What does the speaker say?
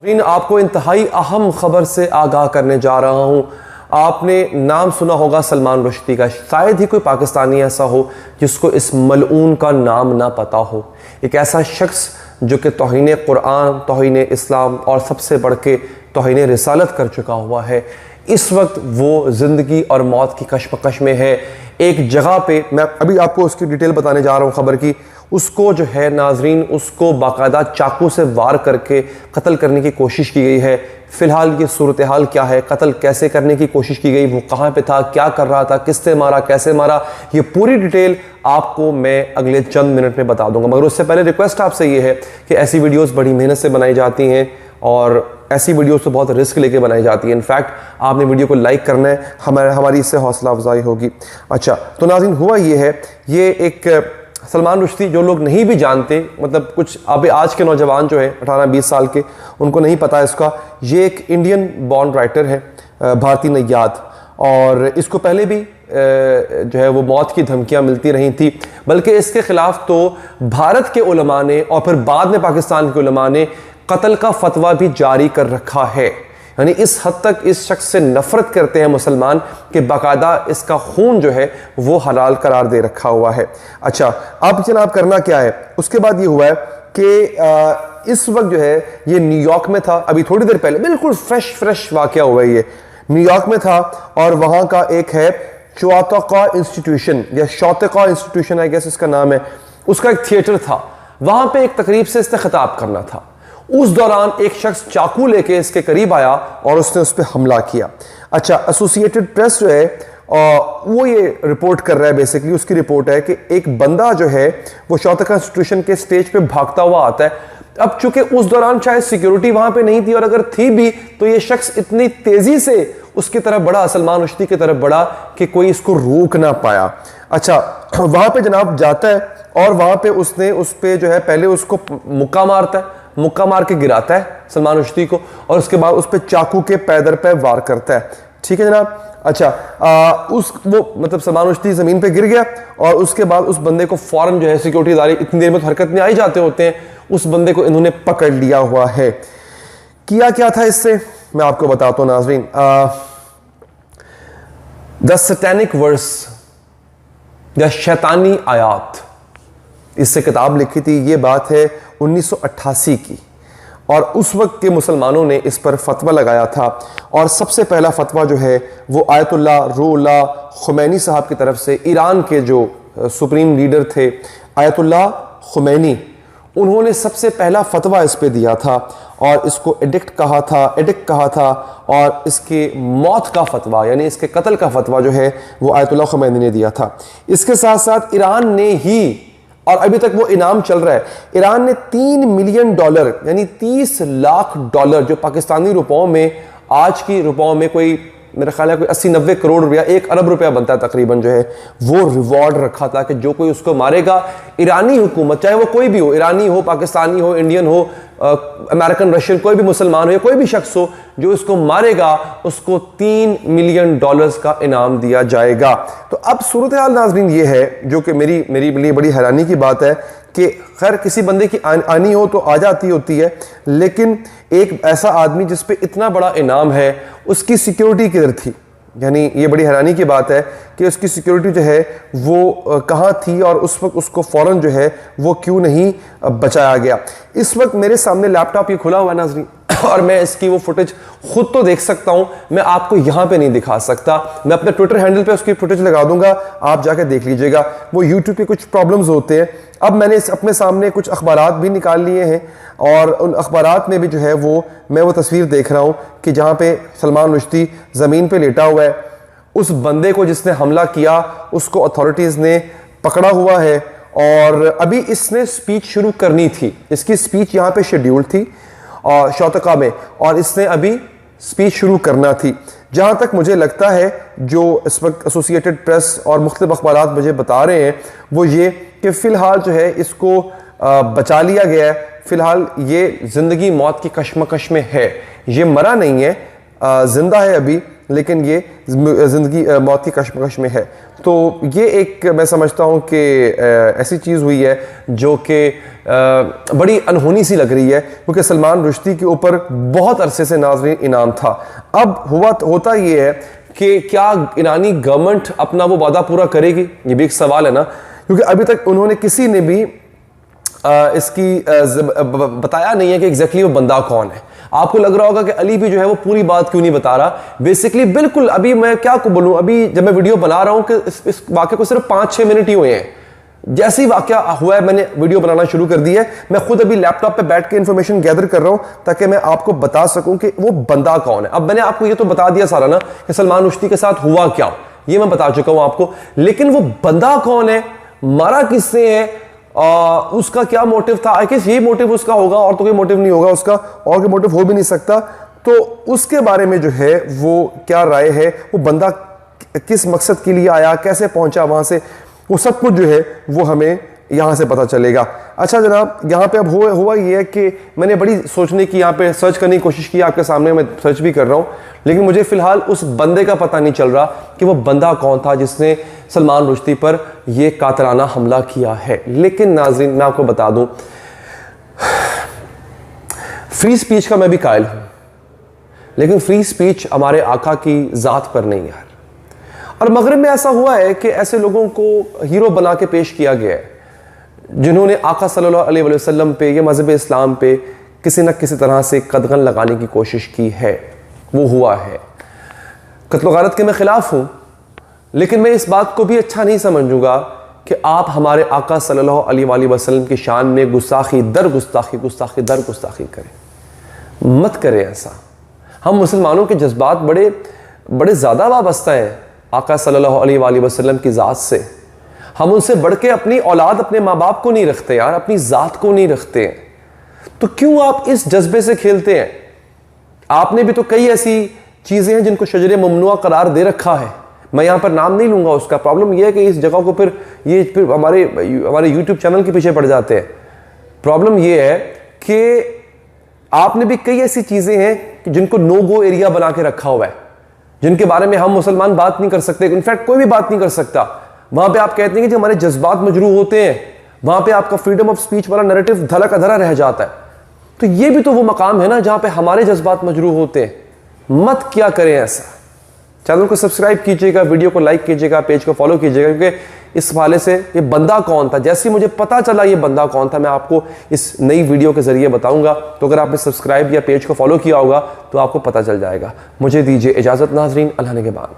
आपको इंतहाई अहम खबर से आगाह करने जा रहा हूं। आपने नाम सुना होगा सलमान रुश्दी का। शायद ही कोई पाकिस्तानी ऐसा हो जिसको इस मलऊन का नाम ना पता हो। एक ऐसा शख्स जो कि तौहीन कुरान, तौहीन इस्लाम और सबसे बढ़ के तौहीन रिसालत कर चुका हुआ है। इस वक्त वो ज़िंदगी और मौत की कशमकश में है। एक जगह पे मैं अभी आपको उसकी डिटेल बताने जा रहा हूँ खबर की। उसको जो है नाजरीन, उसको बाकायदा चाकू से वार करके कत्ल करने की कोशिश की गई है। फ़िलहाल ये सूरत हाल क्या है, कत्ल कैसे करने की कोशिश की गई, वो कहाँ पे था, क्या कर रहा था, किससे मारा, कैसे मारा, ये पूरी डिटेल आपको मैं अगले चंद मिनट में बता दूंगा। मगर उससे पहले रिक्वेस्ट आपसे ये है कि ऐसी वीडियोस बड़ी मेहनत से बनाई जाती हैं और ऐसी वीडियोस तो बहुत रिस्क लेके बनाई जाती है। इनफैक्ट आपने वीडियो को लाइक करना है, हमारी इससे हौसला अफजाई होगी। अच्छा, तो नाज़रीन हुआ ये है, ये एक सलमान रुश्दी जो लोग नहीं भी जानते, मतलब कुछ अभी आज के नौजवान जो है 18-20 साल के, उनको नहीं पता इसका। ये एक इंडियन बॉर्न राइटर है, भारती नैयाद, और इसको पहले भी जो है वो मौत की धमकियां मिलती रही थी। बल्कि इसके खिलाफ तो भारत के उलमा ने और फिर बाद में पाकिस्तान के उलमा ने कत्ल का फतवा भी जारी कर रखा है। यानी इस हद तक इस शख्स से नफरत करते हैं मुसलमान कि बाकायदा इसका खून जो है वो हलाल करार दे रखा हुआ है। अच्छा, अब जनाब करना क्या है, उसके बाद ये हुआ है कि इस वक्त जो है ये न्यूयॉर्क में था। अभी थोड़ी देर पहले बिल्कुल फ्रेश वाकया हुआ है। ये न्यूयॉर्क में था और वहाँ का एक है शौतका इंस्टीट्यूशन या शौतका इंस्टीट्यूशन आई गेस इसका नाम है, उसका एक थिएटर था। वहाँ पे एक तकरीब से इसने खिताब करना था। उस दौरान एक शख्स चाकू लेके इसके करीब आया और उसने उस पर हमला किया। अच्छा, एसोसिएटेड प्रेस जो है वो ये रिपोर्ट कर रहा है, बेसिकली उसकी रिपोर्ट है कि एक बंदा जो है वो शौतका इंस्टीट्यूशन के स्टेज पे भागता हुआ आता है। अब चूंकि उस दौरान शायद सिक्योरिटी वहां पे नहीं थी, और अगर थी भी तो ये शख्स इतनी तेजी से उसकी तरफ बढ़ा, सलमान रुश्दी की तरफ बढ़ा, कि कोई इसको रोक ना पाया। अच्छा, वहां पे जनाब जाता है और वहां पे उसने उस पे जो है पहले उसको मुक्का मारता है, मुक्का मार के गिराता है सलमान रुश्दी को, और उसके बाद उस पे चाकू के पैदर पे वार करता है। ठीक है जनाब। अच्छा, वो मतलब सलमान रुश्दी जमीन पे गिर गया और उसके बाद उस बंदे को फौरन जो है सिक्योरिटी दारी, इतनी देर में तो हरकत में आ ही जाते होते हैं, उस बंदे को इन्होंने पकड़ लिया हुआ है। किया क्या था इससे मैं आपको बताता हूं नाजरीन। द सैटेनिक वर्स या शैतानी आयात, इससे किताब लिखी थी। ये बात है 1988 की, और उस वक्त के मुसलमानों ने इस पर फतवा लगाया था। और सबसे पहला फतवा जो है वो आयतुल्लाह रूहुल्लाह खुमैनी साहब की तरफ से, ईरान के जो सुप्रीम लीडर थे आयतुल्लाह खुमैनी, उन्होंने सबसे पहला फतवा इस पे दिया था और इसको एडिक्ट कहा था। और इसके मौत का फतवा यानी इसके कत्ल का फतवा जो है वो आयतुल्लाह खुमैनी ने दिया था। इसके साथ साथ ईरान ने ही, और अभी तक वो इनाम चल रहा है, ईरान ने $3 मिलियन यानी $30 लाख, जो पाकिस्तानी रुपयों में, आज की रुपयों में कोई मेरा ख्याल है कोई 80-90 करोड़ रुपया, 1 अरब रुपया बनता है तकरीबन, जो है वो रिवॉर्ड रखा था कि जो कोई उसको मारेगा, ईरानी हुकूमत, चाहे वो कोई भी हो, ईरानी हो, पाकिस्तानी हो, इंडियन हो, अमेरिकन, रशियन, कोई भी मुसलमान हो या कोई भी शख्स हो, जो इसको मारेगा उसको $3 मिलियन का इनाम दिया जाएगा। तो अब सूरत हाल नाज़रीन ये है, जो कि मेरी लिए बड़ी हैरानी की बात है कि खैर किसी बंदे की आनी हो तो आ जाती होती है, लेकिन एक ऐसा आदमी जिस पे इतना बड़ा इनाम है, उसकी सिक्योरिटी किधर थी? यानी ये बड़ी हैरानी की बात है कि उसकी सिक्योरिटी जो है वो कहाँ थी और उस वक्त उसको फौरन जो है वो क्यों नहीं बचाया गया। इस वक्त मेरे सामने लैपटॉप ये खुला हुआ है नाज़रीन, और मैं इसकी वो फुटेज खुद तो देख सकता हूं, मैं आपको यहां पे नहीं दिखा सकता। मैं अपने ट्विटर हैंडल पे उसकी फुटेज लगा दूंगा, आप जाके देख लीजिएगा। वो यूट्यूब के कुछ प्रॉब्लम्स होते हैं। अब मैंने अपने सामने कुछ अखबारात भी निकाल लिए हैं, और उन अखबारात में भी जो है मैं वो तस्वीर देख रहा हूं कि जहां पे सलमान रुश्दी जमीन पे लेटा हुआ है। उस बंदे को जिसने हमला किया उसको अथॉरिटीज ने पकड़ा हुआ है, और अभी इसने स्पीच शुरू करनी थी। इसकी स्पीच यहाँ पे शेड्यूल थी और शौतका में, और इसने अभी स्पीच शुरू करना थी। जहाँ तक मुझे लगता है, जो इस वक्त एसोसिएटेड प्रेस और मुख्तलिफ अखबारात मुझे बता रहे हैं, वो ये कि फ़िलहाल जो है इसको बचा लिया गया है। फ़िलहाल ये ज़िंदगी मौत की कशमकश में है, ये मरा नहीं है, ज़िंदा है अभी, लेकिन ये ज़िंदगी मौत की कश्मकश में है। तो ये एक मैं समझता हूँ कि ऐसी चीज़ हुई है जो कि बड़ी अनहोनी सी लग रही है, क्योंकि सलमान रुश्दी के ऊपर बहुत अरसे से नाज़रीन इनाम था। अब होता ये है कि क्या ईरानी गवर्नमेंट अपना वो वादा पूरा करेगी, ये भी एक सवाल है ना, क्योंकि अभी तक उन्होंने किसी ने भी इसकी बताया नहीं है कि एग्जैक्टली वो बंदा कौन है। आपको लग रहा होगा कि अली भी जो है वो पूरी बात क्यों नहीं बता रहा। बेसिकली बिल्कुल अभी मैं क्या को बोलूं, अभी जब मैं वीडियो बना रहा हूं कि इस वाक्य को सिर्फ 5-6 मिनट ही हुए हैं। जैसे ही वाक्य हुआ है मैंने वीडियो बनाना शुरू कर दी है। मैं खुद अभी लैपटॉप पे बैठ के इंफॉर्मेशन गैदर कर रहा हूं ताकि मैं आपको बता सकूं कि वो बंदा कौन है। अब मैंने आपको ये तो बता दिया सारा ना कि सलमान रुश्दी के साथ हुआ क्या, ये मैं बता चुका हूं आपको, लेकिन वो बंदा कौन है, मारा किससे है, उसका क्या मोटिव था, आई गेस ये मोटिव उसका होगा और तो कोई मोटिव नहीं होगा उसका, और कोई मोटिव हो भी नहीं सकता। तो उसके बारे में जो है वो क्या राय है, वो बंदा किस मकसद के लिए आया, कैसे पहुंचा वहां से, वो सब कुछ जो है वो हमें यहां से पता चलेगा। अच्छा जनाब, यहां पे अब हुआ ये है कि मैंने बड़ी सोचने की, यहां पे सर्च करने की कोशिश की, आपके सामने मैं सर्च भी कर रहा हूं, लेकिन मुझे फिलहाल उस बंदे का पता नहीं चल रहा कि वो बंदा कौन था जिसने सलमान रुश्दी पर यह कातलाना हमला किया है। लेकिन नाज़रीन मैं आपको बता दूं, फ्री स्पीच का मैं भी कायल हूं, लेकिन फ्री स्पीच हमारे आका की ज़ात पर नहीं यार। और मगरिब में ऐसा हुआ है कि ऐसे लोगों को हीरो बना के पेश किया गया है जिन्होंने आका सल्लल्लाहु अलैहि वसल्लम पे या मज़हब इस्लाम पे किसी न किसी तरह से कदगन लगाने की कोशिश की है, वो हुआ है। कत्ल गारत के मैं खिलाफ हूँ, लेकिन मैं इस बात को भी अच्छा नहीं समझूंगा कि आप हमारे आका सल्लल्लाहु अलैहि वसल्लम की शान में गुस्ताखी दर गुस्ताखी करें। मत करें ऐसा। हम मुसलमानों के जज्बात बड़े ज़्यादा वाबस्ता हैं आका सल्लल्लाहु अलैहि वसल्लम की ज़ात से। हम उनसे बढ़ के अपनी औलाद, अपने माँ बाप को नहीं रखते यार, अपनी ज़ात को नहीं रखते हैं। तो क्यों आप इस जज्बे से खेलते हैं? आपने भी तो कई ऐसी चीज़ें हैं जिनको शजरे ममनुआ करार दे रखा है, मैं यहाँ पर नाम नहीं लूँगा उसका। प्रॉब्लम यह है कि इस जगह को फिर हमारे यूट्यूब चैनल के पीछे पड़ जाते हैं। प्रॉब्लम यह है कि आपने भी कई ऐसी चीज़ें हैं जिनको नो गो एरिया बना के रखा हुआ है, जिनके बारे में हम मुसलमान बात नहीं कर सकते, इनफैक्ट कोई भी बात नहीं कर सकता। वहां पे आप कहते हैं कि जो हमारे जज्बात मजरूह होते हैं, वहां पे आपका फ्रीडम ऑफ स्पीच वाला नैरेटिव धरा का धरा रह जाता है। तो ये भी तो वो मकाम है ना जहां पे हमारे जज्बात मजरूह होते हैं। मत क्या करें ऐसा। चैनल को सब्सक्राइब कीजिएगा, वीडियो को लाइक कीजिएगा, पेज को फॉलो कीजिएगा, क्योंकि इस हवाले से ये बंदा कौन था, जैसे मुझे पता चला ये बंदा कौन था, मैं आपको इस नई वीडियो के जरिए बताऊंगा। तो अगर आपने सब्सक्राइब या पेज को फॉलो किया होगा तो आपको पता चल जाएगा। मुझे दीजिए इजाजत नाजरीन, अल्लाह ने के बाद।